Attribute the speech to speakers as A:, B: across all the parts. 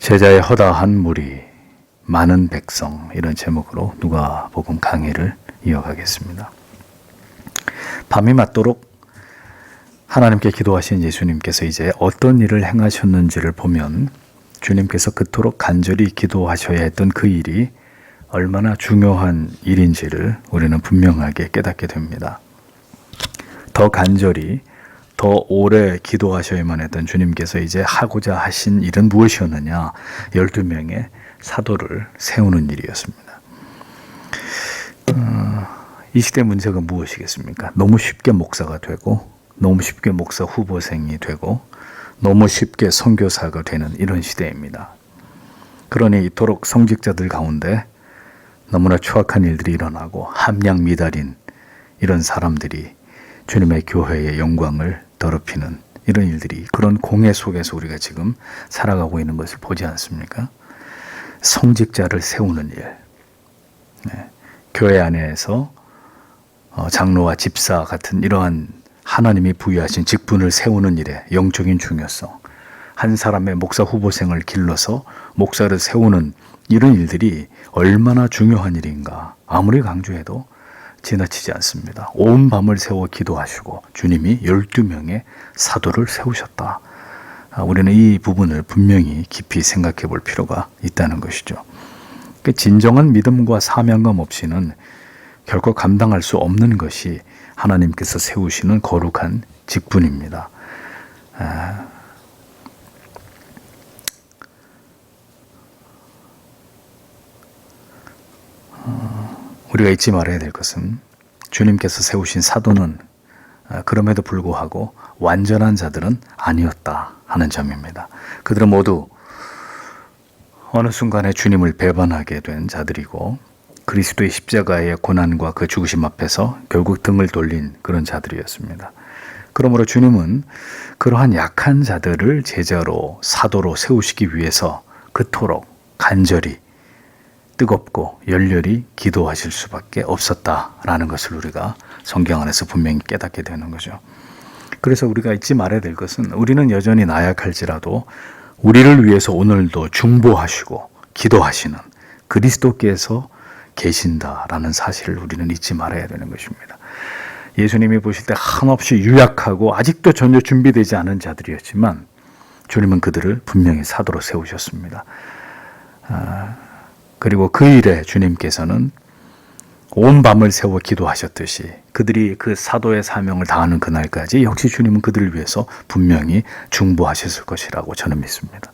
A: 제자의 허다한 무리, 많은 백성, 이런 제목으로 누가복음 강의를 이어가겠습니다. 밤이 맞도록 하나님께 기도하신 예수님께서 이제 어떤 일을 행하셨는지를 보면 주님께서 그토록 간절히 기도하셔야 했던 그 일이 얼마나 중요한 일인지를 우리는 분명하게 깨닫게 됩니다. 더 간절히, 더 오래 기도하셔야만 했던 주님께서 이제 하고자 하신 일은 무엇이었느냐? 12명의 사도를 세우는 일이었습니다. 이 시대 문제가 무엇이겠습니까? 너무 쉽게 목사가 되고, 너무 쉽게 목사 후보생이 되고, 너무 쉽게 선교사가 되는 이런 시대입니다. 그러니 이토록 성직자들 가운데 너무나 추악한 일들이 일어나고 함량 미달인 이런 사람들이 주님의 교회의 영광을 더럽히는 이런 일들이, 그런 공회 속에서 우리가 지금 살아가고 있는 것을 보지 않습니까? 성직자를 세우는 일, 교회 안에서 장로와 집사 같은 이러한 하나님이 부여하신 직분을 세우는 일의 영적인 중요성, 한 사람의 목사 후보생을 길러서 목사를 세우는 이런 일들이 얼마나 중요한 일인가, 아무리 강조해도 지나치지 않습니다. 온 밤을 새워 기도하시고 주님이 12명의 사도를 세우셨다. 우리는 이 부분을 분명히 깊이 생각해 볼 필요가 있다는 것이죠. 진정한 믿음과 사명감 없이는 결코 감당할 수 없는 것이 하나님께서 세우시는 거룩한 직분입니다. 우리가 잊지 말아야 될 것은 주님께서 세우신 사도는 그럼에도 불구하고 완전한 자들은 아니었다 하는 점입니다. 그들은 모두 어느 순간에 주님을 배반하게 된 자들이고, 그리스도의 십자가의 고난과 그 죽으심 앞에서 결국 등을 돌린 그런 자들이었습니다. 그러므로 주님은 그러한 약한 자들을 제자로, 사도로 세우시기 위해서 그토록 간절히, 뜨겁고 열렬히 기도하실 수밖에 없었다라는 것을 우리가 성경 안에서 분명히 깨닫게 되는 거죠. 그래서 우리가 잊지 말아야 될 것은, 우리는 여전히 나약할지라도 우리를 위해서 오늘도 중보하시고 기도하시는 그리스도께서 계신다라는 사실을 우리는 잊지 말아야 되는 것입니다. 예수님이 보실 때 한없이 유약하고 아직도 전혀 준비되지 않은 자들이었지만 주님은 그들을 분명히 사도로 세우셨습니다. 그리고 그 일에 주님께서는 온 밤을 새워 기도하셨듯이 그들이 그 사도의 사명을 다하는 그날까지 역시 주님은 그들을 위해서 분명히 중보하셨을 것이라고 저는 믿습니다.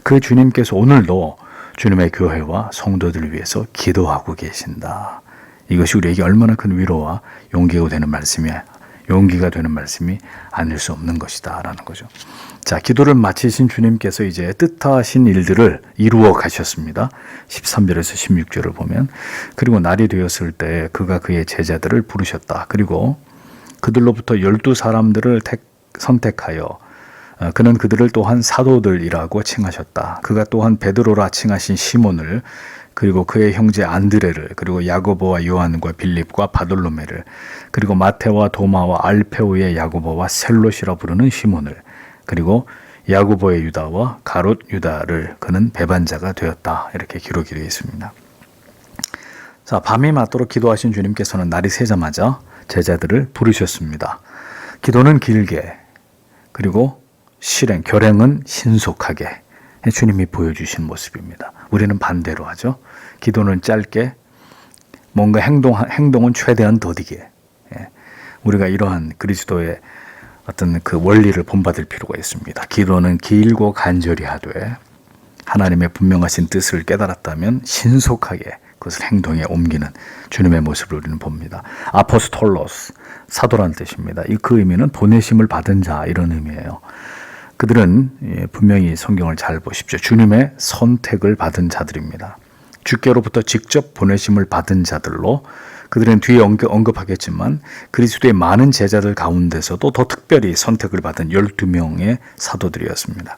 A: 그 주님께서 오늘도 주님의 교회와 성도들을 위해서 기도하고 계신다. 이것이 우리에게 얼마나 큰 위로와 용기가 되는 말씀이 아닐 수 없는 것이다 라는 거죠. 자, 기도를 마치신 주님께서 이제 뜻하신 일들을 이루어 가셨습니다. 13절에서 16절을 보면, 그리고 날이 되었을 때 그가 그의 제자들을 부르셨다. 그리고 그들로부터 12사람들을 선택하여 그는 그들을 또한 사도들이라고 칭하셨다. 그가 또한 베드로라 칭하신 시몬을, 그리고 그의 형제 안드레를, 그리고 야고보와 요한과 빌립과 바돌로메를, 그리고 마테와 도마와 알페오의 야고보와 셀롯이라 부르는 시몬을, 그리고 야고보의 유다와 가롯 유다를 그는 배반자가 되었다. 이렇게 기록이 되어 있습니다. 자, 밤이 맞도록 기도하신 주님께서는 날이 새자마자 제자들을 부르셨습니다. 기도는 길게, 그리고 결행은 신속하게 주님이 보여주신 모습입니다. 우리는 반대로 하죠. 기도는 짧게, 뭔가 행동은 최대한 더디게. 우리가 이러한 그리스도의 어떤 그 원리를 본받을 필요가 있습니다. 기도는 길고 간절히 하되 하나님의 분명하신 뜻을 깨달았다면 신속하게 그것을 행동에 옮기는 주님의 모습을 우리는 봅니다. 아포스톨로스, 사도라는 뜻입니다. 그 의미는 보내심을 받은 자, 이런 의미예요. 그들은 분명히 성경을 잘 보십시오. 주님의 선택을 받은 자들입니다. 주께로부터 직접 보내심을 받은 자들로, 그들은 뒤에 언급하겠지만 그리스도의 많은 제자들 가운데서도 더 특별히 선택을 받은 12명의 사도들이었습니다.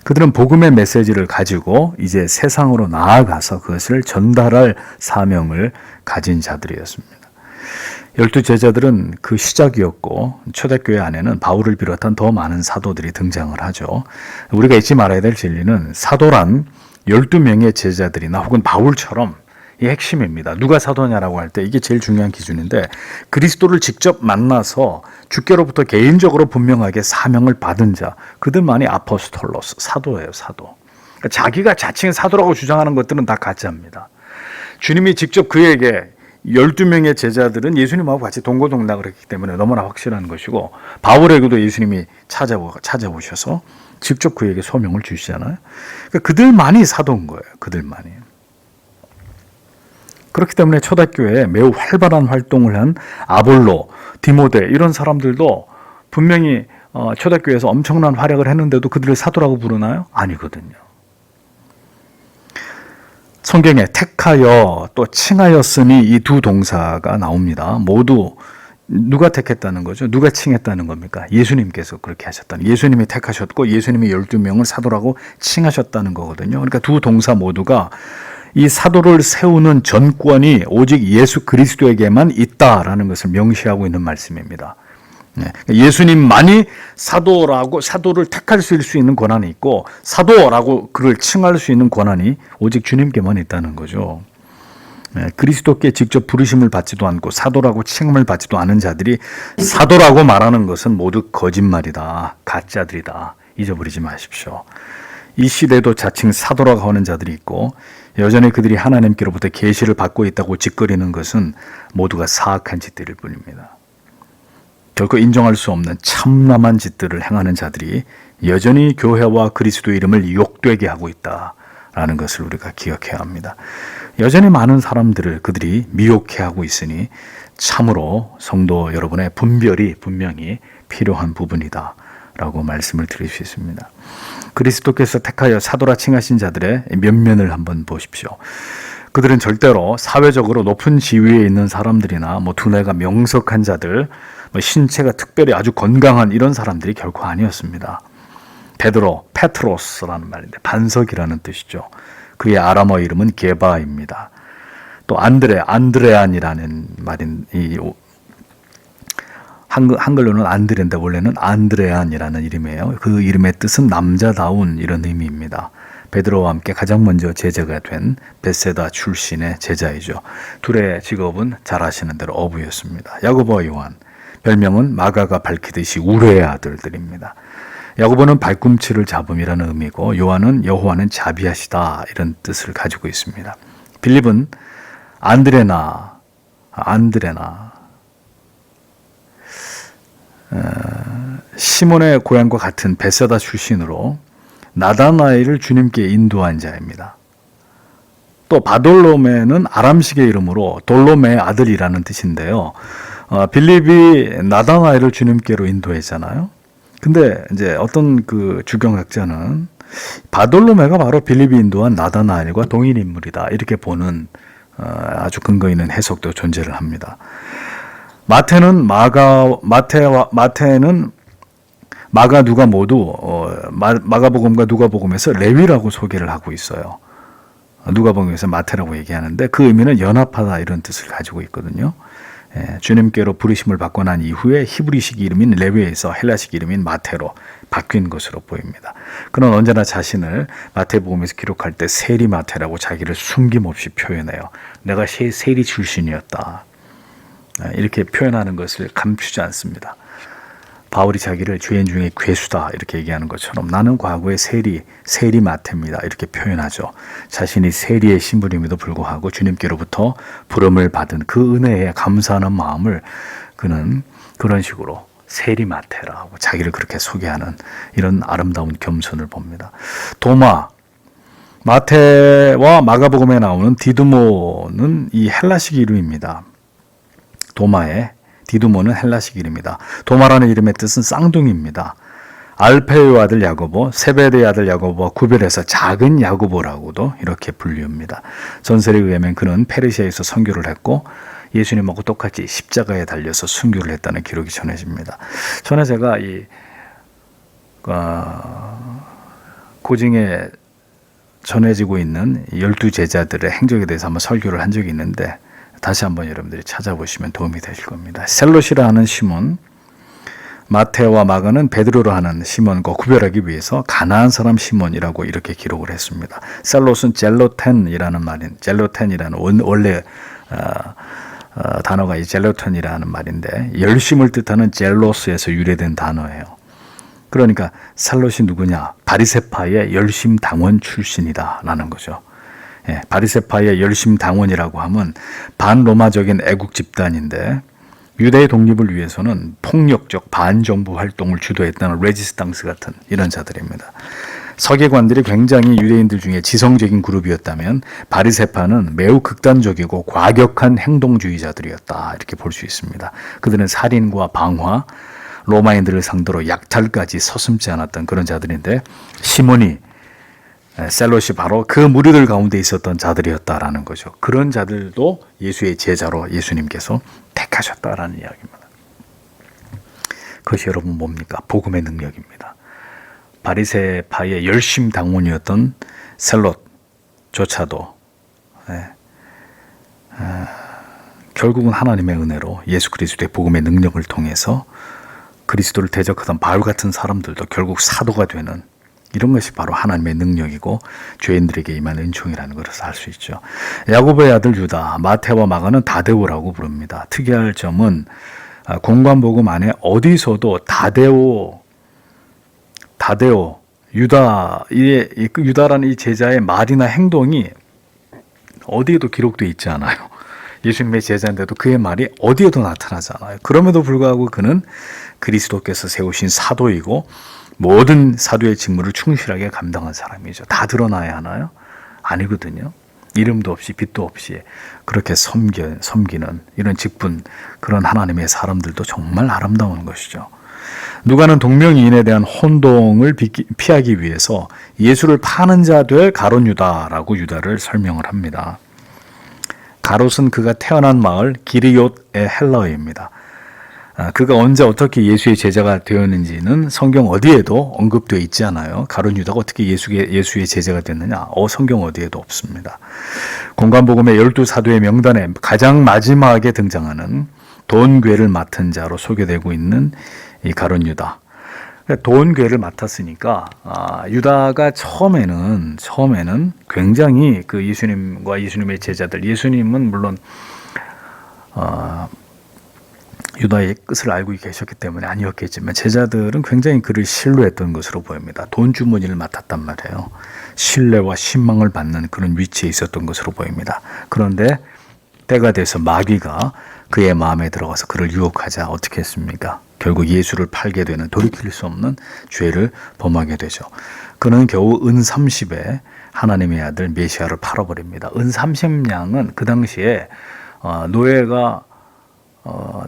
A: 그들은 복음의 메시지를 가지고 이제 세상으로 나아가서 그것을 전달할 사명을 가진 자들이었습니다. 열두 제자들은 그 시작이었고 초대교회 안에는 바울을 비롯한 더 많은 사도들이 등장을 하죠. 우리가 잊지 말아야 될 진리는 사도란 12명의 제자들이나 혹은 바울처럼 이 핵심입니다. 누가 사도냐라고 할 때 이게 제일 중요한 기준인데 그리스도를 직접 만나서 주께로부터 개인적으로 분명하게 사명을 받은 자 그들만이 아포스톨로스 사도예요. 사도. 그러니까 자기가 자칭 사도라고 주장하는 것들은 다 가짜입니다. 주님이 직접 그에게 12명의 제자들은 예수님하고 같이 동고동락을 했기 때문에 너무나 확실한 것이고 바울에게도 예수님이 찾아오셔서 직접 그에게 소명을 주시잖아요. 그러니까 그들만이 사도인 거예요. 그들만이. 그렇기 때문에 초대교회에 매우 활발한 활동을 한 아볼로, 디모데 이런 사람들도 분명히 초대교회에서 엄청난 활약을 했는데도 그들을 사도라고 부르나요? 아니거든요. 성경에 택하여 또 칭하였으니 이 두 동사가 나옵니다. 모두 누가 택했다는 거죠? 누가 칭했다는 겁니까? 예수님께서 그렇게 하셨다는, 예수님이 택하셨고 예수님이 12명을 사도라고 칭하셨다는 거거든요. 그러니까 두 동사 모두가 이 사도를 세우는 전권이 오직 예수 그리스도에게만 있다라는 것을 명시하고 있는 말씀입니다. 예수님만이 사도를 택할 수 있는 권한이 있고 사도라고 그를 칭할 수 있는 권한이 오직 주님께만 있다는 거죠. 그리스도께 직접 부르심을 받지도 않고 사도라고 칭함을 받지도 않은 자들이 사도라고 말하는 것은 모두 거짓말이다. 가짜들이다. 잊어버리지 마십시오. 이 시대도 자칭 사도라고 하는 자들이 있고 여전히 그들이 하나님께로부터 계시를 받고 있다고 짓거리는 것은 모두가 사악한 짓들일 뿐입니다. 결코 인정할 수 없는 참남한 짓들을 행하는 자들이 여전히 교회와 그리스도의 이름을 욕되게 하고 있다라는 것을 우리가 기억해야 합니다. 여전히 많은 사람들을 그들이 미혹해하고 있으니 참으로 성도 여러분의 분별이 분명히 필요한 부분이다 라고 말씀을 드릴 수 있습니다. 그리스도께서 택하여 사도라 칭하신 자들의 면면을 한번 보십시오. 그들은 절대로 사회적으로 높은 지위에 있는 사람들이나 두뇌가 명석한 자들, 신체가 특별히 아주 건강한 이런 사람들이 결코 아니었습니다. 베드로, 페트로스라는 말인데 반석이라는 뜻이죠. 그의 아람어 이름은 게바입니다. 또 안드레안이라는 말인 이 한글로는 안드레인데 원래는 안드레안이라는 이름이에요. 그 이름의 뜻은 남자다운 이런 의미입니다. 베드로와 함께 가장 먼저 제자가 된 벳세다 출신의 제자이죠. 둘의 직업은 잘 아시는 대로 어부였습니다. 야고보와 요한, 별명은 마가가 밝히듯이 우레의 아들들입니다. 야고보는 발꿈치를 잡음이라는 의미고 요한은 여호와는 자비하시다 이런 뜻을 가지고 있습니다. 빌립은 안드레나 시몬의 고향과 같은 벳세다 출신으로 나다나엘을 주님께 인도한 자입니다. 또 바돌로메는 아람식의 이름으로 돌로메의 아들이라는 뜻인데요. 빌립이 나다나엘을 주님께로 인도했잖아요. 근데 이제 어떤 그 주경학자는 바돌로메가 바로 빌립이 인도한 나다나엘과 동일 인물이다 이렇게 보는 아주 근거 있는 해석도 존재를 합니다. 마태는 마가 누가 모두 마가복음과 누가복음에서 레위라고 소개를 하고 있어요. 누가복음에서 마태라고 얘기하는데 그 의미는 연합하다 이런 뜻을 가지고 있거든요. 주님께로 부르심을 받고 난 이후에 히브리식 이름인 레위에서 헬라식 이름인 마태로 바뀐 것으로 보입니다. 그는 언제나 자신을 마태복음에서 기록할 때 세리 마태라고 자기를 숨김없이 표현해요. 내가 세리 출신이었다. 이렇게 표현하는 것을 감추지 않습니다. 바울이 자기를 죄인 중에 괴수다 이렇게 얘기하는 것처럼 나는 과거의 세리 마태입니다 이렇게 표현하죠. 자신이 세리의 신분임에도 불구하고 주님께로부터 부름을 받은 그 은혜에 감사하는 마음을 그는 그런 식으로 세리 마태라고 자기를 그렇게 소개하는 이런 아름다운 겸손을 봅니다. 도마, 마태와 마가복음에 나오는 디두모는 이 헬라식 이름입니다. 도마의 디두모는 헬라식 이름이다. 도마라는 이름의 뜻은 쌍둥이입니다. 알페의 아들 야고보, 세베대의 아들 야고보와 구별해서 작은 야고보라고도 이렇게 분류합니다. 전설에 의하면 그는 페르시아에서 선교를 했고 예수님하고 똑같이 십자가에 달려서 순교를 했다는 기록이 전해집니다. 전에 제가 이 고증에 전해지고 있는 12 제자들의 행적에 대해서 한번 설교를 한 적이 있는데 다시 한번 여러분들이 찾아보시면 도움이 되실 겁니다. 셀롯이라 하는 시몬, 마테오와 마가는 베드로로 하는 시몬과 구별하기 위해서 가나안 사람 시몬이라고 이렇게 기록을 했습니다. 셀롯은 젤로텐이라는 말인, 젤로텐이라는 원래 단어가 이 젤로텐이라는 말인데 열심을 뜻하는 젤로스에서 유래된 단어예요. 그러니까 셀롯이 누구냐? 바리새파의 열심 당원 출신이다 라는 거죠. 예, 바리새파의 열심 당원이라고 하면 반로마적인 애국 집단인데 유대의 독립을 위해서는 폭력적 반정부 활동을 주도했다는 레지스탕스 같은 이런 자들입니다. 서기관들이 굉장히 유대인들 중에 지성적인 그룹이었다면 바리새파는 매우 극단적이고 과격한 행동주의자들이었다 이렇게 볼 수 있습니다. 그들은 살인과 방화, 로마인들을 상대로 약탈까지 서슴지 않았던 그런 자들인데 시몬이 셀롯이 바로 그 무리들 가운데 있었던 자들이었다라는 거죠. 그런 자들도 예수의 제자로 예수님께서 택하셨다라는 이야기입니다. 그것이 여러분 뭡니까? 복음의 능력입니다. 바리새파의 열심 당원이었던 셀롯조차도 결국은 하나님의 은혜로 예수 그리스도의 복음의 능력을 통해서 그리스도를 대적하던 바울 같은 사람들도 결국 사도가 되는 이런 것이 바로 하나님의 능력이고 죄인들에게 임한 은총이라는 것을 알 수 있죠. 야고보의 아들 유다, 마테와 마가는 다데오라고 부릅니다. 특이할 점은 공관복음 안에 어디서도 다데오, 유다라는 이 제자의 말이나 행동이 어디에도 기록되어 있지 않아요. 예수님의 제자인데도 그의 말이 어디에도 나타나지 않아요. 그럼에도 불구하고 그는 그리스도께서 세우신 사도이고 모든 사도의 직무를 충실하게 감당한 사람이죠. 다 드러나야 하나요? 아니거든요. 이름도 없이 빛도 없이 그렇게 섬기는 이런 직분, 그런 하나님의 사람들도 정말 아름다운 것이죠. 누가는 동명이인에 대한 혼동을 피하기 위해서 예수를 파는 자 될 가롯 유다라고 유다를 설명을 합니다. 가롯은 그가 태어난 마을 기르욤의 헬라어입니다. 그가 언제 어떻게 예수의 제자가 되었는지는 성경 어디에도 언급되어 있지 않아요. 가룟 유다가 어떻게 예수의 제자가 됐느냐? 성경 어디에도 없습니다. 공관복음의 12사도의 명단에 가장 마지막에 등장하는 돈궤를 맡은 자로 소개되고 있는 이 가룟 유다. 돈궤를 맡았으니까 유다가 처음에는 굉장히 그 예수님과 예수님의 제자들, 예수님은 물론 유다의 끝을 알고 계셨기 때문에 아니었겠지만 제자들은 굉장히 그를 신뢰했던 것으로 보입니다. 돈 주머니를 맡았단 말이에요. 신뢰와 신망을 받는 그런 위치에 있었던 것으로 보입니다. 그런데 때가 돼서 마귀가 그의 마음에 들어가서 그를 유혹하자 어떻게 했습니까? 결국 예수를 팔게 되는 돌이킬 수 없는 죄를 범하게 되죠. 그는 겨우 은 30에 하나님의 아들 메시아를 팔아버립니다. 은 30냥은 그 당시에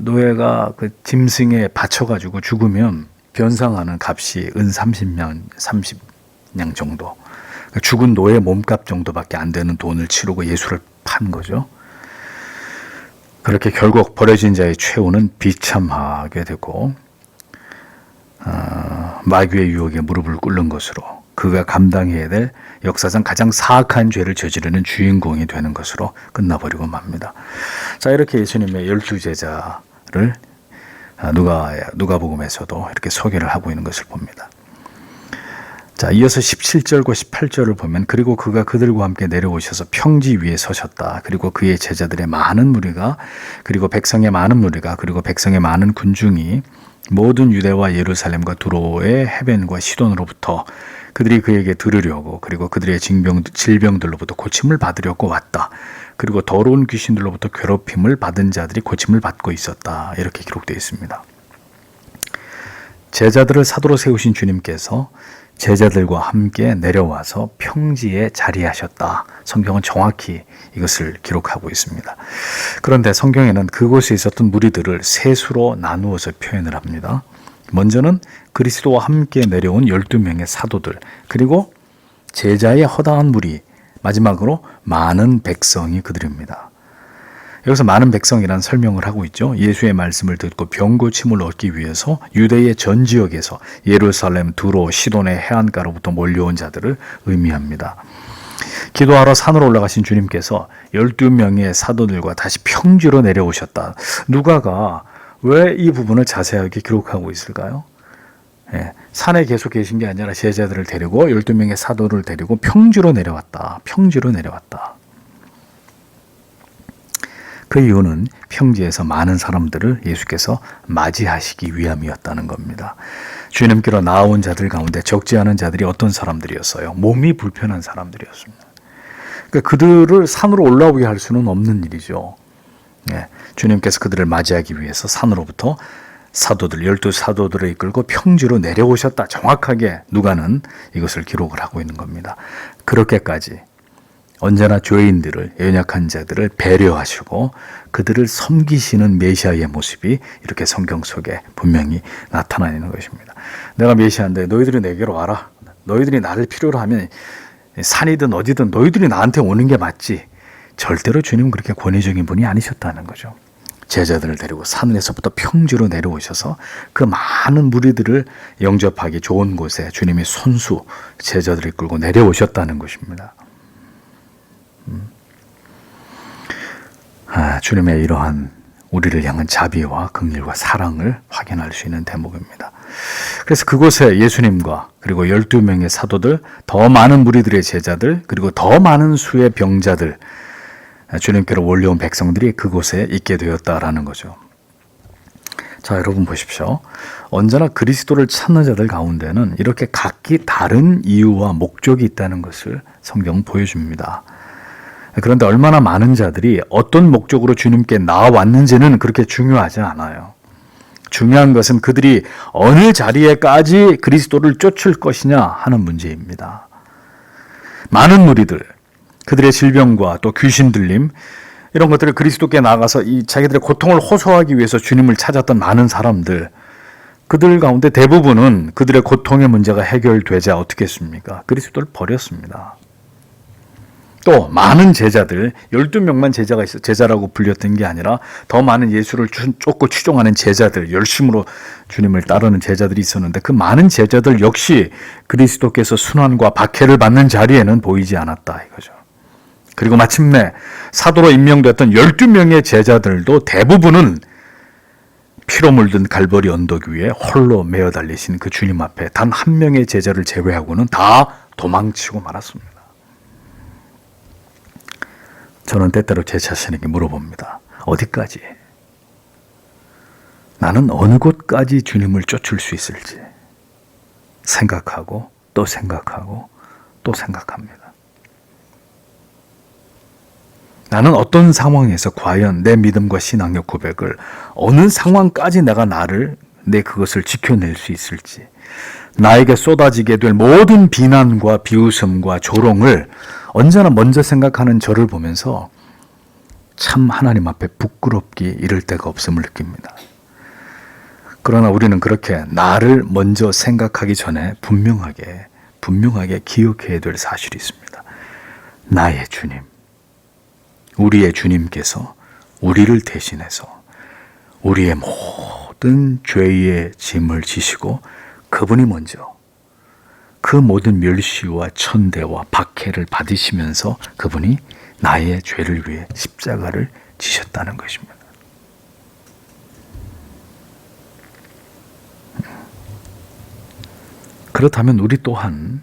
A: 노예가 그 짐승에 받쳐가지고 죽으면 변상하는 값이 은 30냥 정도. 죽은 노예 몸값 정도밖에 안 되는 돈을 치르고 예수를 판 거죠. 그렇게 결국 버려진 자의 최후는 비참하게 되고 마귀의 유혹에 무릎을 꿇는 것으로 그가 감당해야 될 역사상 가장 사악한 죄를 저지르는 주인공이 되는 것으로 끝나버리고 맙니다. 자, 이렇게 예수님의 12제자를 누가복음에서도 이렇게 소개를 하고 있는 것을 봅니다. 자, 이어서 17절과 18절을 보면 그리고 그가 그들과 함께 내려오셔서 평지 위에 서셨다. 그리고 그의 제자들의 많은 무리가 그리고 백성의 많은 무리가 그리고 백성의 많은 군중이 모든 유대와 예루살렘과 두로의 해변과 시돈으로부터 그들이 그에게 들으려고 그리고 그들의 질병들로부터 고침을 받으려고 왔다. 그리고 더러운 귀신들로부터 괴롭힘을 받은 자들이 고침을 받고 있었다. 이렇게 기록되어 있습니다. 제자들을 사도로 세우신 주님께서 제자들과 함께 내려와서 평지에 자리하셨다. 성경은 정확히 이것을 기록하고 있습니다. 그런데 성경에는 그곳에 있었던 무리들을 세 수로 나누어서 표현을 합니다. 먼저는 그리스도와 함께 내려온 12명의 사도들, 그리고 제자의 허다한 무리, 마지막으로 많은 백성이 그들입니다. 여기서 많은 백성이라는 설명을 하고 있죠. 예수의 말씀을 듣고 병 고침을 얻기 위해서 유대의 전 지역에서 예루살렘, 두로, 시돈의 해안가로부터 몰려온 자들을 의미합니다. 기도하러 산으로 올라가신 주님께서 12명의 사도들과 다시 평지로 내려오셨다. 누가가 왜 이 부분을 자세하게 기록하고 있을까요? 산에 계속 계신 게 아니라 제자들을 데리고 12명의 사도를 데리고 평지로 내려왔다. 평지로 내려왔다. 그 이유는 평지에서 많은 사람들을 예수께서 맞이하시기 위함이었다는 겁니다. 주님께로 나아온 자들 가운데 적지 않은 자들이 어떤 사람들이었어요? 몸이 불편한 사람들이었습니다. 그러니까 그들을 산으로 올라오게 할 수는 없는 일이죠. 주님께서 그들을 맞이하기 위해서 산으로부터 사도들, 12사도들을 이끌고 평지로 내려오셨다. 정확하게 누가는 이것을 기록을 하고 있는 겁니다. 그렇게까지 언제나 죄인들을, 연약한 자들을 배려하시고 그들을 섬기시는 메시아의 모습이 이렇게 성경 속에 분명히 나타나 있는 것입니다. 내가 메시아인데 너희들이 내게로 와라. 너희들이 나를 필요로 하면 산이든 어디든 너희들이 나한테 오는 게 맞지. 절대로 주님은 그렇게 권위적인 분이 아니셨다는 거죠. 제자들을 데리고 산에서부터 평지로 내려오셔서 그 많은 무리들을 영접하기 좋은 곳에 주님이 손수 제자들을 끌고 내려오셨다는 것입니다. 주님의 이러한 우리를 향한 자비와 긍휼과 사랑을 확인할 수 있는 대목입니다. 그래서 그곳에 예수님과 그리고 12명의 사도들, 더 많은 무리들의 제자들, 그리고 더 많은 수의 병자들, 주님께로 몰려온 백성들이 그곳에 있게 되었다라는 거죠. 자, 여러분 보십시오. 언제나 그리스도를 찾는 자들 가운데는 이렇게 각기 다른 이유와 목적이 있다는 것을 성경은 보여줍니다. 그런데 얼마나 많은 자들이 어떤 목적으로 주님께 나와왔는지는 그렇게 중요하지 않아요. 중요한 것은 그들이 어느 자리에까지 그리스도를 쫓을 것이냐 하는 문제입니다. 많은 무리들, 그들의 질병과 또 귀신 들림, 이런 것들을 그리스도께 나가서 이 자기들의 고통을 호소하기 위해서 주님을 찾았던 많은 사람들, 그들 가운데 대부분은 그들의 고통의 문제가 해결되자 어떻게 했습니까? 그리스도를 버렸습니다. 또 많은 제자들, 12명만 제자라고 불렸던 게 아니라 더 많은 예수를 쫓고 추종하는 제자들, 열심으로 주님을 따르는 제자들이 있었는데 그 많은 제자들 역시 그리스도께서 순환과 박해를 받는 자리에는 보이지 않았다 이거죠. 그리고 마침내 사도로 임명됐던 12명의 제자들도 대부분은 피로 물든 갈보리 언덕 위에 홀로 메어 달리신 그 주님 앞에 단 한 명의 제자를 제외하고는 다 도망치고 말았습니다. 저는 때때로 제 자신에게 물어봅니다. 어디까지? 나는 어느 곳까지 주님을 쫓을 수 있을지 생각하고 또 생각하고 또 생각합니다. 나는 어떤 상황에서 과연 내 믿음과 신앙의 고백을 어느 상황까지 내 그것을 지켜낼 수 있을지, 나에게 쏟아지게 될 모든 비난과 비웃음과 조롱을 언제나 먼저 생각하는 저를 보면서 참 하나님 앞에 부끄럽기 이를 데가 없음을 느낍니다. 그러나 우리는 그렇게 나를 먼저 생각하기 전에 분명하게 기억해야 될 사실이 있습니다. 나의 주님, 우리의 주님께서 우리를 대신해서 우리의 모든 죄의 짐을 지시고 그분이 먼저 그 모든 멸시와 천대와 박해를 받으시면서 그분이 나의 죄를 위해 십자가를 지셨다는 것입니다. 그렇다면 우리 또한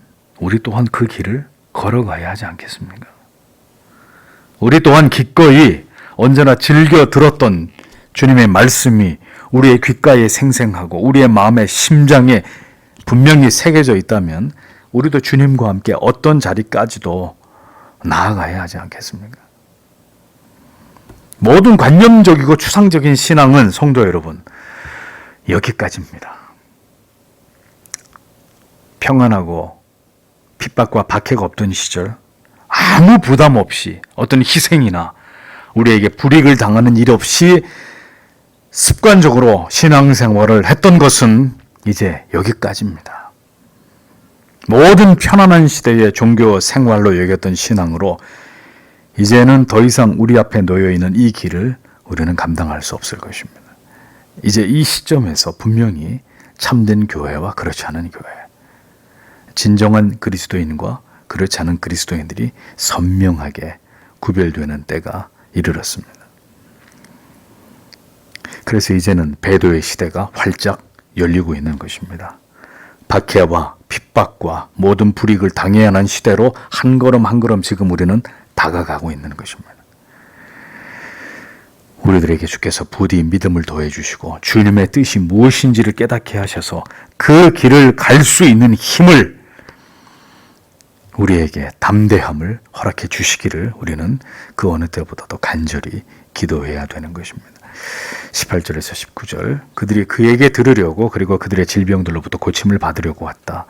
A: 그 길을 걸어가야 하지 않겠습니까? 우리 또한 기꺼이 언제나 즐겨 들었던 주님의 말씀이 우리의 귓가에 생생하고 우리의 마음의 심장에 분명히 새겨져 있다면 우리도 주님과 함께 어떤 자리까지도 나아가야 하지 않겠습니까? 모든 관념적이고 추상적인 신앙은 성도 여러분, 여기까지입니다. 평안하고 핍박과 박해가 없던 시절 아무 부담 없이 어떤 희생이나 우리에게 불이익을 당하는 일 없이 습관적으로 신앙생활을 했던 것은 이제 여기까지입니다. 모든 편안한 시대의 종교 생활로 여겼던 신앙으로 이제는 더 이상 우리 앞에 놓여있는 이 길을 우리는 감당할 수 없을 것입니다. 이제 이 시점에서 분명히 참된 교회와 그렇지 않은 교회, 진정한 그리스도인과 그렇지 않은 그리스도인들이 선명하게 구별되는 때가 이르렀습니다. 그래서 이제는 배도의 시대가 활짝 열리고 있는 것입니다. 박해와 핍박과 모든 불이익을 당해야 하는 시대로 한 걸음 한 걸음 지금 우리는 다가가고 있는 것입니다. 우리들에게 주께서 부디 믿음을 더해 주시고 주님의 뜻이 무엇인지를 깨닫게 하셔서 그 길을 갈 수 있는 힘을, 우리에게 담대함을 허락해 주시기를 우리는 그 어느 때보다도 간절히 기도해야 되는 것입니다. 18절에서 19절, 그들이 그에게 들으려고 그리고 그들의 질병들로부터 고침을 받으려고 왔다.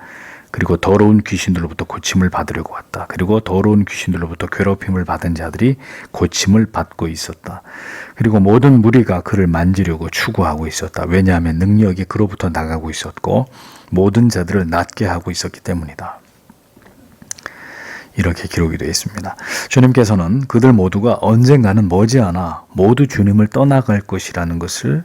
A: 그리고 더러운 귀신들로부터 고침을 받으려고 왔다. 그리고 더러운 귀신들로부터 괴롭힘을 받은 자들이 고침을 받고 있었다. 그리고 모든 무리가 그를 만지려고 추구하고 있었다. 왜냐하면 능력이 그로부터 나가고 있었고 모든 자들을 낫게 하고 있었기 때문이다. 이렇게 기록이 되어 있습니다. 주님께서는 그들 모두가 언젠가는 머지않아 모두 주님을 떠나갈 것이라는 것을,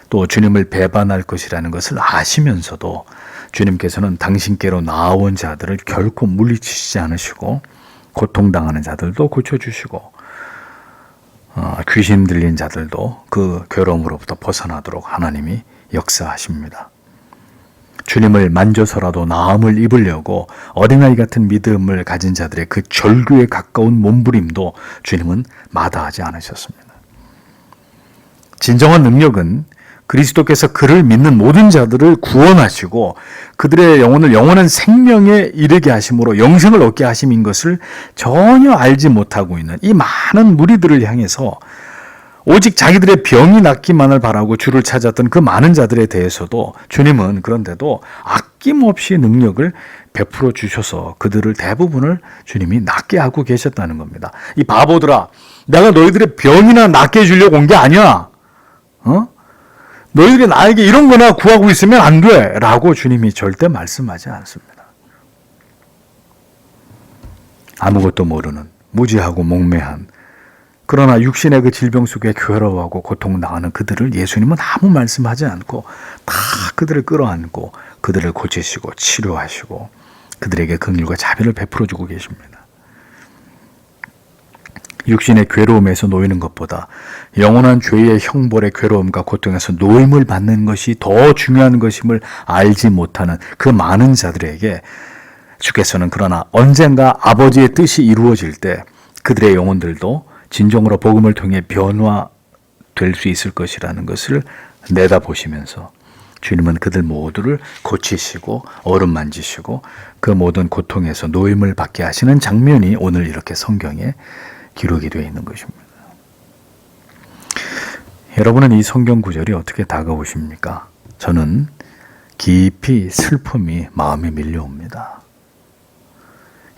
A: 또 주님을 배반할 것이라는 것을 아시면서도 주님께서는 당신께로 나아온 자들을 결코 물리치지 않으시고 고통당하는 자들도 고쳐주시고 귀신 들린 자들도 그 괴로움으로부터 벗어나도록 하나님이 역사하십니다. 주님을 만져서라도 나음을 입으려고 어린아이 같은 믿음을 가진 자들의 그 절규에 가까운 몸부림도 주님은 마다하지 않으셨습니다. 진정한 능력은 그리스도께서 그를 믿는 모든 자들을 구원하시고 그들의 영혼을 영원한 생명에 이르게 하심으로 영생을 얻게 하심인 것을 전혀 알지 못하고 있는 이 많은 무리들을 향해서 오직 자기들의 병이 낫기만을 바라고 주를 찾았던 그 많은 자들에 대해서도 주님은 그런데도 아낌없이 능력을 베풀어 주셔서 그들을 대부분을 주님이 낫게 하고 계셨다는 겁니다. 이 바보들아, 내가 너희들의 병이나 낫게 해주려고 온 게 아니야. 너희들이 나에게 이런 거나 구하고 있으면 안 돼 라고 주님이 절대 말씀하지 않습니다. 아무것도 모르는 무지하고 몽매한, 그러나 육신의 그 질병 속에 괴로워하고 고통당하는 그들을 예수님은 아무 말씀하지 않고 다 그들을 끌어안고 그들을 고치시고 치료하시고 그들에게 긍휼과 자비를 베풀어주고 계십니다. 육신의 괴로움에서 놓이는 것보다 영원한 죄의 형벌의 괴로움과 고통에서 노임을 받는 것이 더 중요한 것임을 알지 못하는 그 많은 자들에게 주께서는 그러나 언젠가 아버지의 뜻이 이루어질 때 그들의 영혼들도 진정으로 복음을 통해 변화될 수 있을 것이라는 것을 내다보시면서 주님은 그들 모두를 고치시고 어루만지시고 그 모든 고통에서 노임을 받게 하시는 장면이 오늘 이렇게 성경에 기록이 되어 있는 것입니다. 여러분은 이 성경 구절이 어떻게 다가오십니까? 저는 깊이 슬픔이 마음에 밀려옵니다.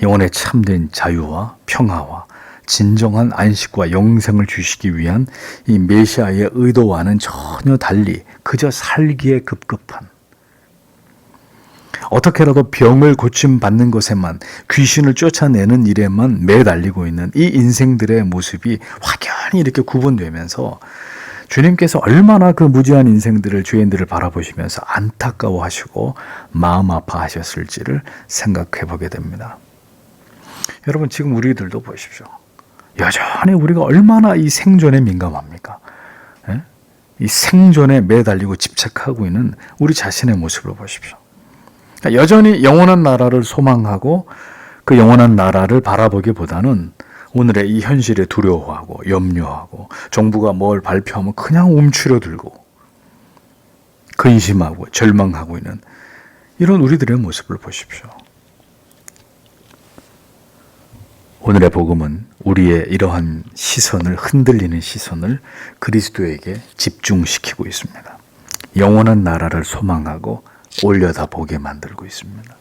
A: 영혼의 참된 자유와 평화와 진정한 안식과 영생을 주시기 위한 이 메시아의 의도와는 전혀 달리 그저 살기에 급급한, 어떻게라도 병을 고침받는 것에만, 귀신을 쫓아내는 일에만 매달리고 있는 이 인생들의 모습이 확연히 이렇게 구분되면서 주님께서 얼마나 그 무지한 인생들을, 죄인들을 바라보시면서 안타까워하시고 마음 아파하셨을지를 생각해 보게 됩니다. 여러분, 지금 우리들도 보십시오. 여전히 우리가 얼마나 이 생존에 민감합니까? 예? 이 생존에 매달리고 집착하고 있는 우리 자신의 모습을 보십시오. 그러니까 여전히 영원한 나라를 소망하고 그 영원한 나라를 바라보기보다는 오늘의 이 현실에 두려워하고 염려하고 정부가 뭘 발표하면 그냥 움츠러들고 근심하고 절망하고 있는 이런 우리들의 모습을 보십시오. 오늘의 복음은 우리의 이러한 시선을, 흔들리는 시선을 그리스도에게 집중시키고 있습니다. 영원한 나라를 소망하고 올려다보게 만들고 있습니다.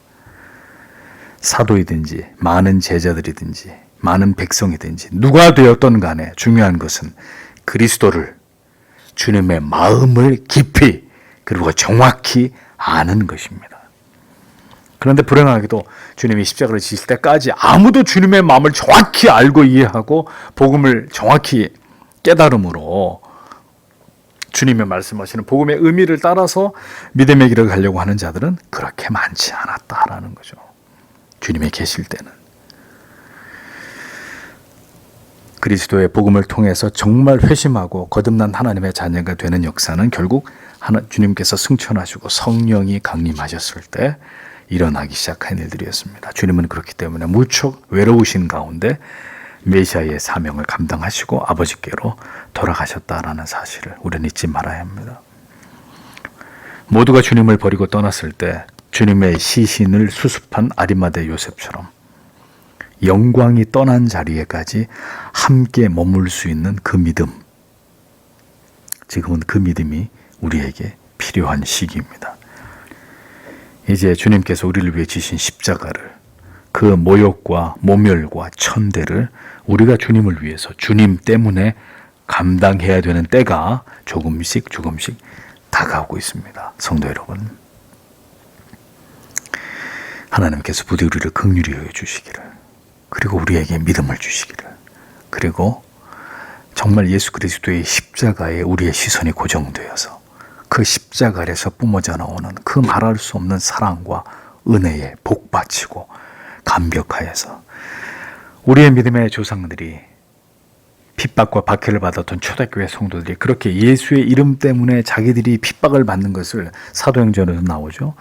A: 사도이든지 많은 제자들이든지 많은 백성이든지 누가 되었던 간에 중요한 것은 그리스도를, 주님의 마음을 깊이 그리고 정확히 아는 것입니다. 그런데 불행하게도 주님이 십자가를 지실 때까지 아무도 주님의 마음을 정확히 알고 이해하고 복음을 정확히 깨달음으로 주님의 말씀하시는 복음의 의미를 따라서 믿음의 길을 가려고 하는 자들은 그렇게 많지 않았다라는 거죠. 주님이 계실 때는. 그리스도의 복음을 통해서 정말 회심하고 거듭난 하나님의 자녀가 되는 역사는 결국 주님께서 승천하시고 성령이 강림하셨을 때 일어나기 시작한 일들이었습니다. 주님은 그렇기 때문에 무척 외로우신 가운데 메시아의 사명을 감당하시고 아버지께로 돌아가셨다라는 사실을 우리는 잊지 말아야 합니다. 모두가 주님을 버리고 떠났을 때 주님의 시신을 수습한 아리마대 요셉처럼 영광이 떠난 자리에까지 함께 머물 수 있는 그 믿음, 지금은 그 믿음이 우리에게 필요한 시기입니다. 이제 주님께서 우리를 위해 지신 십자가를, 그 모욕과 모멸과 천대를 우리가 주님을 위해서, 주님 때문에 감당해야 되는 때가 조금씩 다가오고 있습니다. 성도 여러분, 하나님께서 부디 우리를 긍휼히 여겨 주시기를, 그리고 우리에게 믿음을 주시기를, 그리고 정말 예수 그리스도의 십자가에 우리의 시선이 고정되어서 그 십자가 아래서 뿜어져 나오는 그 말할 수 없는 사랑과 은혜에 복받치고 감격하여서 우리의 믿음의 조상들이 핍박과 박해를 받았던 초대교회 성도들이 그렇게 예수의 이름 때문에 자기들이 핍박을 받는 것을 사도행전에서 나오죠.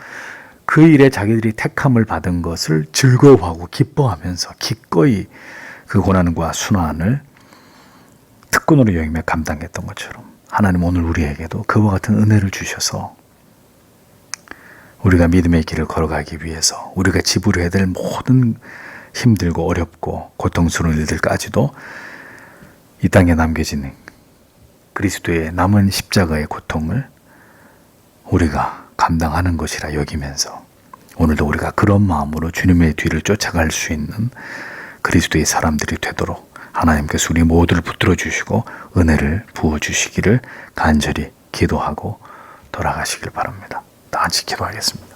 A: 그 일에 자기들이 택함을 받은 것을 즐거워하고 기뻐하면서 기꺼이 그 고난과 순환을 특권으로 여기며 감당했던 것처럼 하나님 오늘 우리에게도 그와 같은 은혜를 주셔서 우리가 믿음의 길을 걸어가기 위해서 우리가 지불해야 될 모든 힘들고 어렵고 고통스러운 일들까지도 이 땅에 남겨진 그리스도의 남은 십자가의 고통을 우리가 감당하는 것이라 여기면서 오늘도 우리가 그런 마음으로 주님의 뒤를 쫓아갈 수 있는 그리스도의 사람들이 되도록 하나님께서 우리 모두를 붙들어 주시고 은혜를 부어 주시기를 간절히 기도하고 돌아가시길 바랍니다. 다 같이 기도하겠습니다.